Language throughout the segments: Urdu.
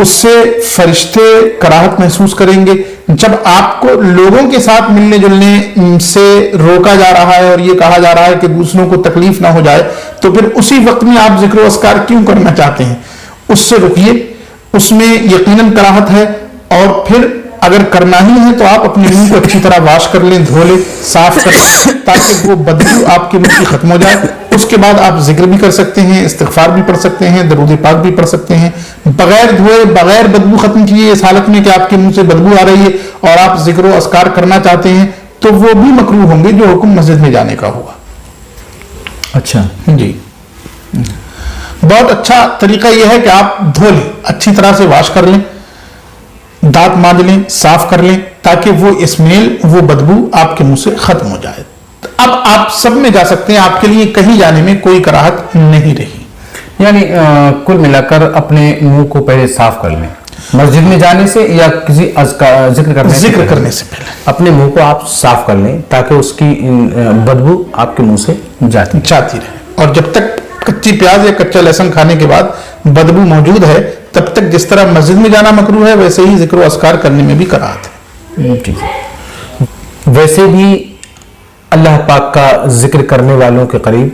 اس سے فرشتے کراہت محسوس کریں گے. جب آپ کو لوگوں کے ساتھ ملنے جلنے سے روکا جا رہا ہے اور یہ کہا جا رہا ہے کہ دوسروں کو تکلیف نہ ہو جائے, تو پھر اسی وقت میں آپ ذکر و اذکار کیوں کرنا چاہتے ہیں؟ اس سے رکیے, اس میں یقیناً کراہت ہے. اور پھر اگر کرنا ہی ہے تو آپ اپنے منہ کو اچھی طرح واش کر لیں, دھو لیں, صاف کر لیں, تاکہ وہ بدبو آپ کے منہ کی ختم ہو جائے. اس کے بعد آپ ذکر بھی کر سکتے ہیں, استغفار بھی پڑھ سکتے ہیں, درود پاک بھی پڑھ سکتے ہیں, بغیر دھوئے, بغیر بدبو ختم کیے, اس حالت میں کہ آپ کے منہ سے بدبو آ رہی ہے اور آپ ذکر و اذکار کرنا چاہتے ہیں, تو وہ بھی مکروہ ہوں گے جو حکم مسجد میں جانے کا ہوگا. اچھا جی, بہت اچھا طریقہ یہ ہے کہ آپ دھو لیں, اچھی طرح سے واش کر لیں, دانت مانج لیں, صاف کر لیں, تاکہ وہ اسمیل, وہ بدبو آپ کے منہ سے ختم ہو جائے. اب آپ سب میں جا سکتے ہیں, آپ کے لیے کہیں جانے میں کوئی کراہت نہیں رہی. یعنی کل ملا کر اپنے منہ کو پہلے صاف کر لیں, مسجد میں جانے سے یا کسی ذکر کرنے سے پہلے اپنے منہ کو آپ صاف کر لیں تاکہ اس کی بدبو آپ کے منہ سے جاتی رہے. اور جب تک کچی پیاز یا کچا لہسن کھانے کے بعد بدبو موجود ہے, تب تک جس طرح مسجد میں جانا مکروہ ہے, ویسے ہی ذکر و اذکار کرنے میں بھی کراہت ہے. ویسے بھی اللہ پاک کا ذکر کرنے والوں کے قریب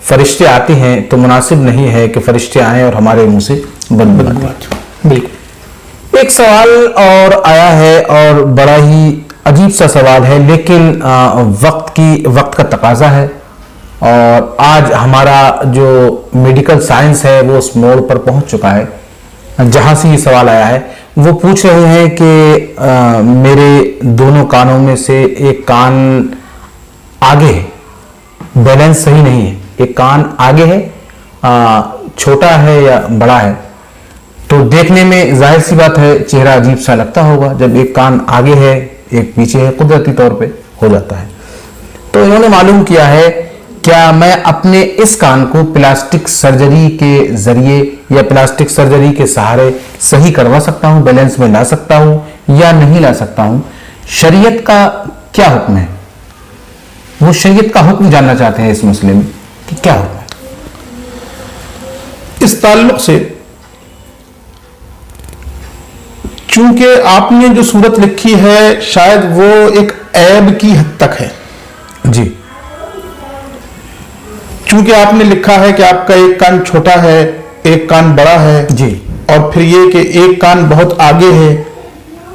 فرشتے آتے ہیں, تو مناسب نہیں ہے کہ فرشتے آئیں اور ہمارے منہ سے بدبو آئے. بالکل. ایک سوال اور آیا ہے, اور بڑا ہی عجیب سا سوال ہے, لیکن وقت کا تقاضا ہے, اور آج ہمارا جو میڈیکل سائنس ہے وہ اس موڑ پر پہنچ چکا ہے جہاں سے یہ سوال آیا ہے. وہ پوچھ رہے ہیں کہ میرے دونوں کانوں میں سے ایک کان آگے ہے, بیلنس صحیح نہیں ہے, ایک کان آگے ہے, چھوٹا ہے یا بڑا ہے, تو دیکھنے میں ظاہر سی بات ہے چہرہ عجیب سا لگتا ہوگا جب ایک کان آگے ہے ایک پیچھے ہے, قدرتی طور پہ ہو جاتا ہے. تو انہوں نے معلوم کیا ہے کیا میں اپنے اس کان کو پلاسٹک سرجری کے ذریعے یا پلاسٹک سرجری کے سہارے صحیح کروا سکتا ہوں, بیلنس میں لا سکتا ہوں یا نہیں لا سکتا ہوں؟ شریعت کا کیا حکم ہے؟ وہ شریعت کا حکم جاننا چاہتے ہیں اس مسئلے میں کہ کیا حکم ہے. اس تعلق سے چونکہ آپ نے جو صورت لکھی ہے شاید وہ ایک عیب کی حد تک ہے. جی, چونکہ آپ نے لکھا ہے کہ آپ کا ایک کان چھوٹا ہے, ایک کان بڑا ہے, جی, اور پھر یہ کہ ایک کان بہت آگے ہے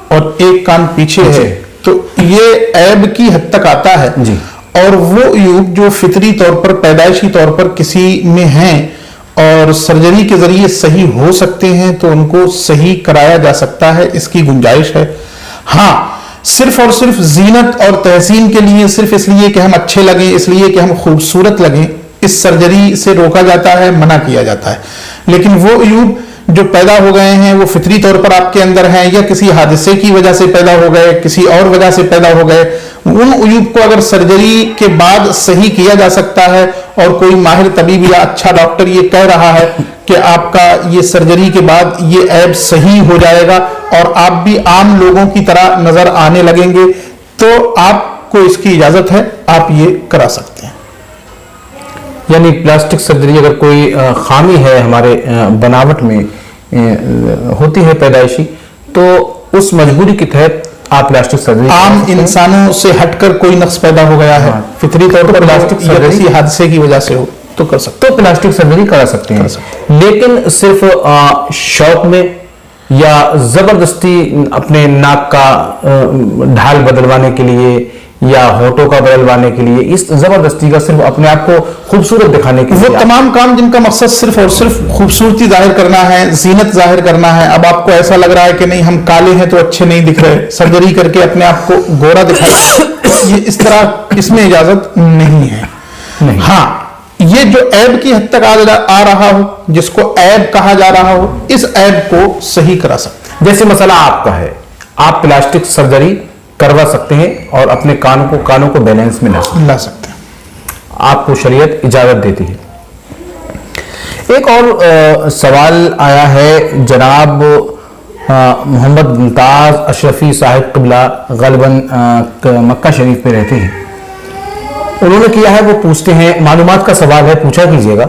اور ایک کان پیچھے ہے, تو یہ عیب کی حد تک آتا ہے. جی, اور وہ عیوب جو فطری طور پر, پیدائشی طور پر کسی میں ہیں اور سرجری کے ذریعے صحیح ہو سکتے ہیں, تو ان کو صحیح کرایا جا سکتا ہے, اس کی گنجائش ہے. ہاں, صرف اور صرف زینت اور تحسین کے لیے, صرف اس لیے کہ ہم اچھے لگیں, اس لیے کہ ہم خوبصورت لگیں, اس سرجری سے روکا جاتا ہے, منع کیا جاتا ہے. لیکن وہ عیوب جو پیدا ہو گئے ہیں وہ فطری طور پر آپ کے اندر ہیں, یا کسی حادثے کی وجہ سے پیدا ہو گئے, کسی اور وجہ سے پیدا ہو گئے, ان عیوب کو اگر سرجری کے بعد صحیح کیا جا سکتا ہے, اور کوئی ماہر طبیب یا اچھا ڈاکٹر یہ کہہ رہا ہے کہ آپ کا یہ سرجری کے بعد یہ عیب صحیح ہو جائے گا اور آپ بھی عام لوگوں کی طرح نظر آنے لگیں گے, تو آپ کو اس کی اجازت ہے, آپ یہ کرا سکتے ہیں. یعنی پلاسٹک سرجری اگر کوئی خامی ہے ہمارے بناوٹ میں ہوتی ہے پیدائشی, تو اس مجبوری کے تحت آپ پلاسٹک سرجری, عام انسانوں سے ہٹ کر کوئی نقص پیدا ہو گیا ہے فطری طور پر پلاسٹک سرجری کسی حادثے کی وجہ سے ہو, تو کر سکتے, تو پلاسٹک سرجری کرا سکتے ہیں. لیکن صرف شوق میں یا زبردستی اپنے ناک کا ڈھال بدلوانے کے لیے یا ہونٹوں کا بدلوانے کے لیے, اس زبردستی کا صرف اپنے آپ کو خوبصورت دکھانے کے لیے, وہ تمام کام جن کا مقصد صرف اور صرف خوبصورتی ظاہر کرنا ہے, زینت ظاہر کرنا ہے. اب آپ کو ایسا لگ رہا ہے کہ نہیں ہم کالے ہیں تو اچھے نہیں دکھ رہے, سرجری کر کے اپنے آپ کو گورا دکھائیں, یہ اس طرح اس میں اجازت نہیں ہے. ہاں, یہ جو عیب کی حد تک آ رہا ہو, جس کو عیب کہا جا رہا ہو, اس عیب کو صحیح کرا سکتے ہیں. جیسے مسئلہ آپ کا ہے, آپ پلاسٹک سرجری کروا سکتے ہیں اور اپنے کانوں کو بیلنس میں لا سکتے ہیں, آپ کو شریعت اجازت دیتی ہے. ایک اور سوال آیا ہے, جناب محمد ممتاز اشرفی صاحب قبلہ غالباً مکہ شریف میں رہتے ہیں, انہوں نے کیا ہے, وہ پوچھتے ہیں, معلومات کا سوال ہے, پوچھا کیجیے گا,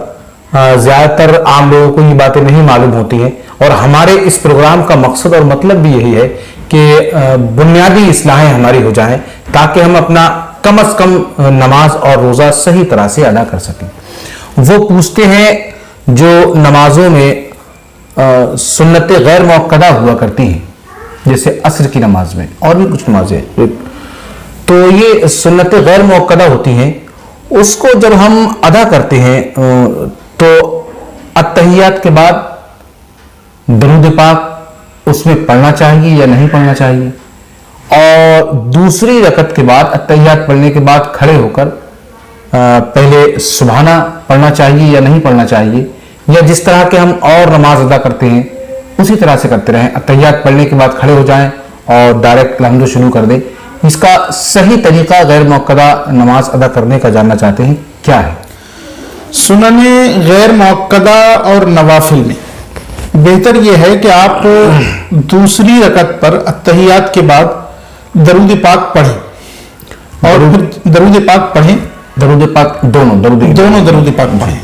زیادہ تر عام لوگوں کو یہ باتیں نہیں معلوم ہوتی ہیں, اور ہمارے اس پروگرام کا مقصد اور مطلب بھی یہی ہے کہ بنیادی اصلاحیں ہماری ہو جائیں تاکہ ہم اپنا کم از کم نماز اور روزہ صحیح طرح سے ادا کر سکیں. وہ پوچھتے ہیں جو نمازوں میں سنتیں غیر موقدہ ہوا کرتی ہیں جیسے عصر کی نماز میں اور بھی کچھ نمازیں، تو یہ سنتیں غیر موقدہ ہوتی ہیں، اس کو جب ہم ادا کرتے ہیں تو اتحیات کے بعد درود پاک اس میں پڑھنا چاہیے یا نہیں پڑھنا چاہیے، اور دوسری رکعت کے بعد اتحیات پڑھنے کے بعد کھڑے ہو کر پہلے سبحانہ پڑھنا چاہیے یا نہیں پڑھنا چاہیے، یا جس طرح کے ہم اور نماز ادا کرتے ہیں اسی طرح سے کرتے رہیں، اتحیات پڑھنے کے بعد کھڑے ہو جائیں اور ڈائریکٹ الحمد شروع کر دیں. اس کا صحیح طریقہ غیر موقدہ نماز ادا کرنے کا جاننا چاہتے ہیں، کیا ہے؟ سنن غیر موقدہ اور نوافل میں بہتر یہ ہے کہ آپ دوسری رکعت پر اتحیات کے بعد درود پاک پڑھیں، اور پھر درود پاک پڑھیں، درود پاک دونوں درود پاک پڑھیں.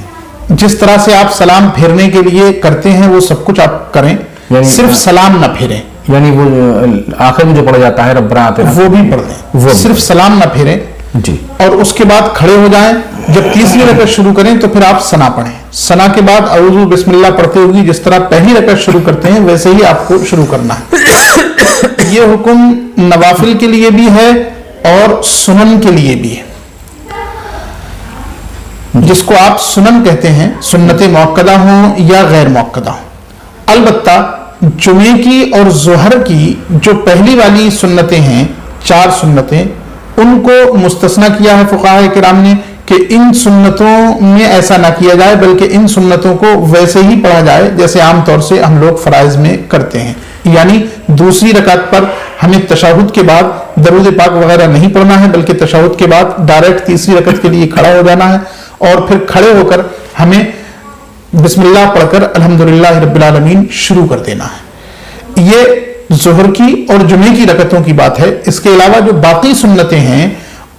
جس طرح سے آپ سلام پھیرنے کے لیے کرتے ہیں وہ سب کچھ آپ کریں، صرف سلام نہ پھیریں. یعنی وہ آخر میں جو پڑھا جاتا ہے ربنا آتنا وہ بھی پڑھ لیں، صرف سلام نہ پھیریں جی. اور اس کے بعد کھڑے ہو جائیں. جب تیسری رکعت شروع کریں تو پھر آپ ثنا پڑھیں. ثنا کے بعد اعوذ بسم اللہ پڑھتے ہوئے جس طرح پہلی رکعت شروع کرتے ہیں ویسے ہی آپ کو شروع کرنا ہے. یہ حکم نوافل کے لیے بھی ہے اور سنن کے لیے بھی ہے. جس کو آپ سنن کہتے ہیں، سنت موقدہ ہوں یا غیر موقدہ ہوں. البتہ جمعے کی اور ظہر کی جو پہلی والی سنتیں ہیں، 4 سنتیں، ان کو مستثنی کیا ہے فقہاء کرام نے کہ ان سنتوں میں ایسا نہ کیا جائے، بلکہ ان سنتوں کو ویسے ہی پڑھا جائے جیسے عام طور سے ہم لوگ فرائض میں کرتے ہیں. یعنی دوسری رکعت پر ہمیں تشہد کے بعد درود پاک وغیرہ نہیں پڑھنا ہے، بلکہ تشہد کے بعد ڈائریکٹ تیسری رکعت کے لیے کھڑا ہو جانا ہے، اور پھر کھڑے ہو کر ہمیں بسم اللہ پڑھ کر الحمدللہ رب العالمین شروع کر دینا ہے. یہ ظہر کی اور جمعے کی رکعتوں کی بات ہے. اس کے علاوہ جو باقی سنتیں ہیں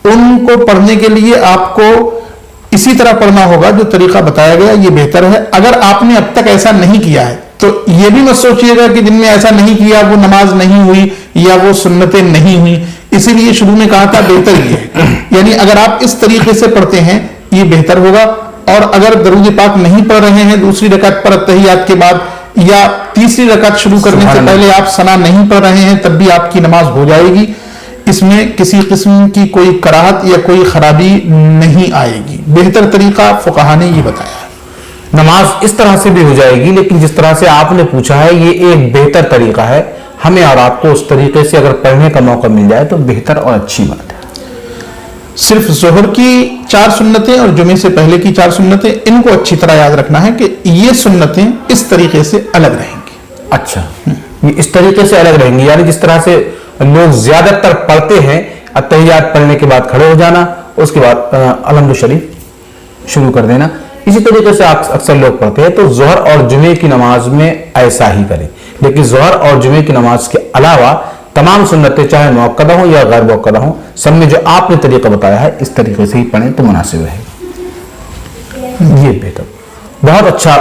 ان کو پڑھنے کے لیے آپ کو اسی طرح پڑھنا ہوگا جو طریقہ بتایا گیا، یہ بہتر ہے. اگر آپ نے اب تک ایسا نہیں کیا ہے تو یہ بھی مت سوچیے گا کہ جن نے ایسا نہیں کیا وہ نماز نہیں ہوئی یا وہ سنتیں نہیں ہوئی. اسی لیے شروع میں کہا تھا بہتر یہ ہے، یعنی اگر آپ اس طریقے سے پڑھتے ہیں یہ بہتر ہوگا. اور اگر درود پاک نہیں پڑھ رہے ہیں دوسری رکعت پر اتحیات کے بعد، یا تیسری رکعت شروع کرنے سے پہلے آپ ثنا نہیں پڑھ رہے ہیں، تب بھی آپ کی نماز ہو جائے گی. اس میں کسی قسم کی کوئی کراہت یا کوئی خرابی نہیں آئے گی. بہتر طریقہ فقہا نے یہ بتایا ہے. نماز اس طرح سے بھی ہو جائے گی، لیکن جس طرح سے آپ نے پوچھا ہے یہ ایک بہتر طریقہ ہے. ہمیں اور آپ کو اس طریقے سے اگر پڑھنے کا موقع مل جائے تو بہتر اور اچھی بات ہے. صرف ظہر کی 4 سنتیں اور جمعے سے پہلے کی 4 سنتیں، ان کو اچھی طرح یاد رکھنا ہے کہ یہ سنتیں اس طریقے سے الگ رہیں گی. اچھا، یہ اس طریقے سے الگ رہیں گی، یعنی جس طرح سے لوگ زیادہ تر پڑھتے ہیں اتحیات پڑھنے کے بعد کھڑے ہو جانا، اس کے بعد الحمد شریف شروع کر دینا، اسی طریقے سے اکثر لوگ پڑھتے ہیں. تو ظہر اور جمعے کی نماز میں ایسا ہی کریں. لیکن ظہر اور جمعے کی نماز کے علاوہ تمام سنتیں چاہے موقدہ ہوں یا غیر موقدہ ہوں، سب میں جو آپ نے طریقہ بتایا ہے اس طریقے سے ہی پڑھیں تو مناسب رہے. یہ بہتر. بہت اچھا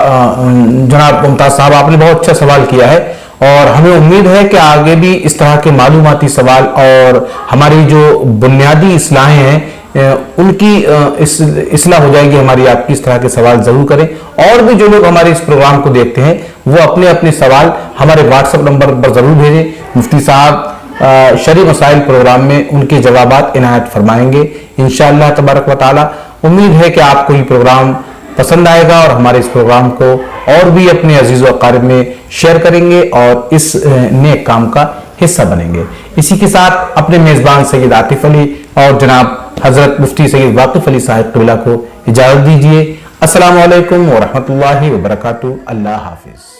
جناب ممتاز صاحب، آپ نے بہت اچھا سوال کیا ہے، اور ہمیں امید ہے کہ آگے بھی اس طرح کے معلوماتی سوال اور ہماری جو بنیادی اصلاحیں ہیں ان کی اصلاح ہو جائے گی. ہماری آپ کی اس طرح کے سوال ضرور کریں. اور بھی جو لوگ ہمارے اس پروگرام کو دیکھتے ہیں وہ اپنے اپنے سوال ہمارے واٹس ایپ نمبر پر ضرور بھیجیں. مفتی صاحب شرعی مسائل پروگرام میں ان کے جوابات عنایت فرمائیں گے انشاءاللہ تبارک و تعالی. امید ہے کہ آپ کو یہ پروگرام پسند آئے گا اور ہمارے اس پروگرام کو اور بھی اپنے عزیز و اقارب میں شیئر کریں گے اور اس نیک کام کا حصہ بنیں گے. اسی کے ساتھ اپنے میزبان سید عاطف علی اور جناب حضرت مفتی سید واقف علی صاحب قبلہ کو اجازت دیجیے. السلام علیکم ورحمۃ اللہ وبرکاتہ. اللہ حافظ.